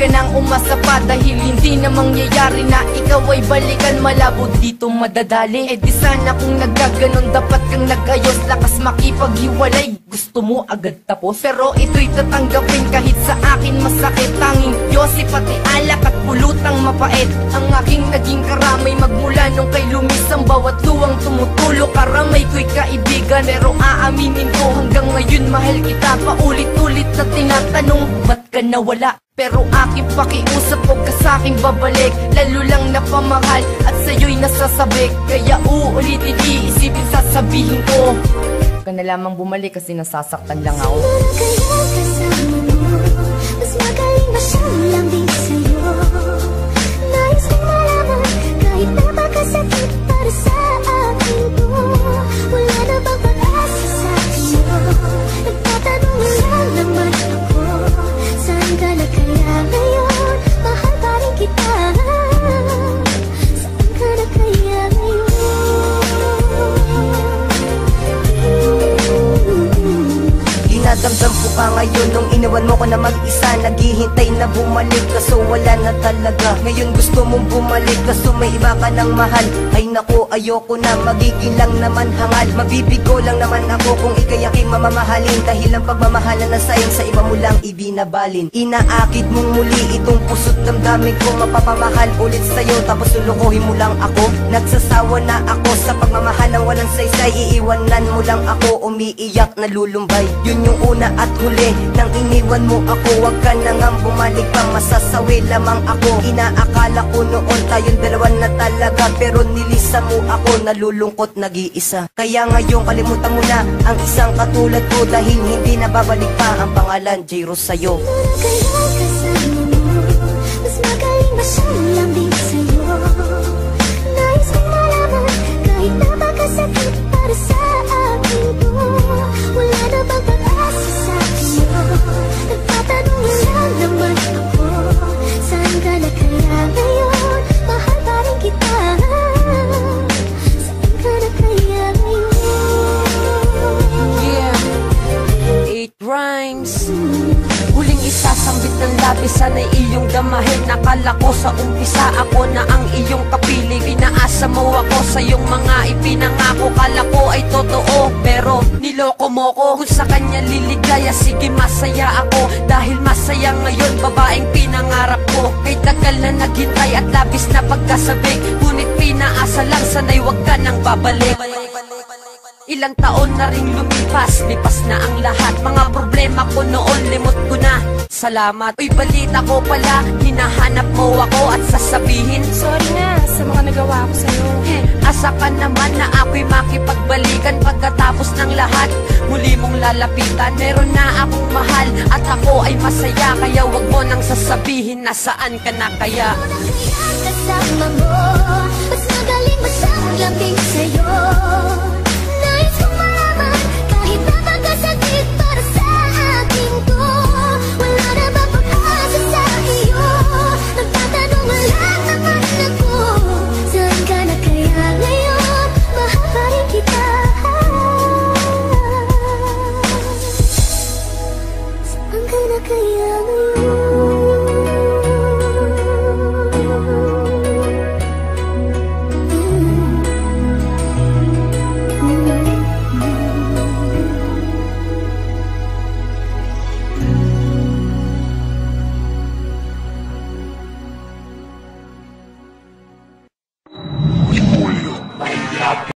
ka nang umasa pa, dahil hindi na mangyayari na ikaw ay balikan. Malabo dito madadali, eh di sana kung nagkaganon dapat kang nag-ayos. Lakas makipaghiwalay, gusto mo agad tapos. Pero ito'y tatanggapin kahit sa akin masakit. Tanging Diyos pati alak at pulutang mapait ang aking naging karamay magmula nung kay lumis ang bawat luwang tumutulo. Karamay ko'y kaibigan, pero aaminin ko hanggang ngayon mahal kita. Paulit-ulit na tinatanong, ba't ka nawala? Pero aking pakiusap, huwag ka sa'king babalik. Lalo lang napamahal at sa'yo'y nasasabik. Kaya uulitin, iisipin, sasabihin ko, huwag ka na lamang bumalik kasi nasasaktan lang ako. Kaya kasama mo, mas magaling ba siyang lambing sa'yo? Nais kong malaman, kahit napakasakit para sa akin to. Wala na bang pag-asa sa'yo? Nagtatanong lang naman ako, saan ka na kaya ngayon? Mahal pa rin kita, saan ka na kaya ngayon? Dinadamdam ko pa ngayon nung iniwan mo ko na mag-isa. Naghihintay na bumalik kaso wala na talaga. Ngayon gusto mong bumalik kaso may iba ka ng mahal. Ay naku, ayoko na, magiging lang naman hangal. Mabibigo lang naman ako kung ikay aking mamamahalin. Dahil ang pagmamahalan na sayang sa iba mo lang ibinabalin. Inaakit mong muli itong puso't damdamin ko. Mapapamahal ulit sa'yo tapos lulukuhin mo lang ako. Nagsasawa na ako sa pagmamahal ng walang saysay. Iiwanan mo lang ako, umiiyak na lulumbay. Yun yung una at huli nang iniwan mo ako. Huwag ka na nga bumalik pa, masasawi lamang ako. Inaakala ko noon tayong dalawa na talaga, pero nilisa mo ako, nalulungkot nag-iisa. Kaya ngayon kalimutan mo na ang isang katulad ko, dahil hindi na babalik pa ang pangalan J-Rose sa'yo. Kaya kasama mo, mas magaling ba siyang lambing sa'yo? Nais kong malaman, kahit napakasakit para sa akin to. Wala na bang pag-asa sa'yo? Nagtatanong lang naman ako, saan ka na kaya ngayon? Mahal pa rin kita, saan ka na kaya ngayon? Yeah, it rhymes. Huling isasambit ng labis, sana'y iyong damahin. Nakala ko sa umpisa ako na ang iyong kapiling. Pinaasa mo ako sa iyong mga ipinangako. Kala ko ay totoo, pero niloko mo ko. Kung sa kanya liligaya, sige masaya ako. Dahil masaya ngayon, babaeng pinangarap ko. Kay tagal na naghintay at labis na pagkasabik, ngunit pinaasa lang, sana'y wag ka nang babalik. Ilang taon na ring lumipas, lipas na ang lahat. Mga problema ko noon, limot ko na, salamat. Uy, balita ko pala, hinahanap mo ako at sasabihin, sorry na sa mga nagawa ko sa'yo. Asa ka naman na ako'y makipagbalikan pagkatapos ng lahat. Muli mong lalapitan, meron na akong mahal at ako ay masaya. Kaya wag mo nang sasabihin na saan ka na kaya. Kaya kasama mo, mas magaling ba siyang lambing sa'yo? Nais kong malaman, kahit napakasakit para sa akin to. Wala na ba pag-asa sa iyo? Nagtatanong lang naman ako, saan ka na kaya ngayon? Mahal pa rin kita, saan ka na kaya ngayon?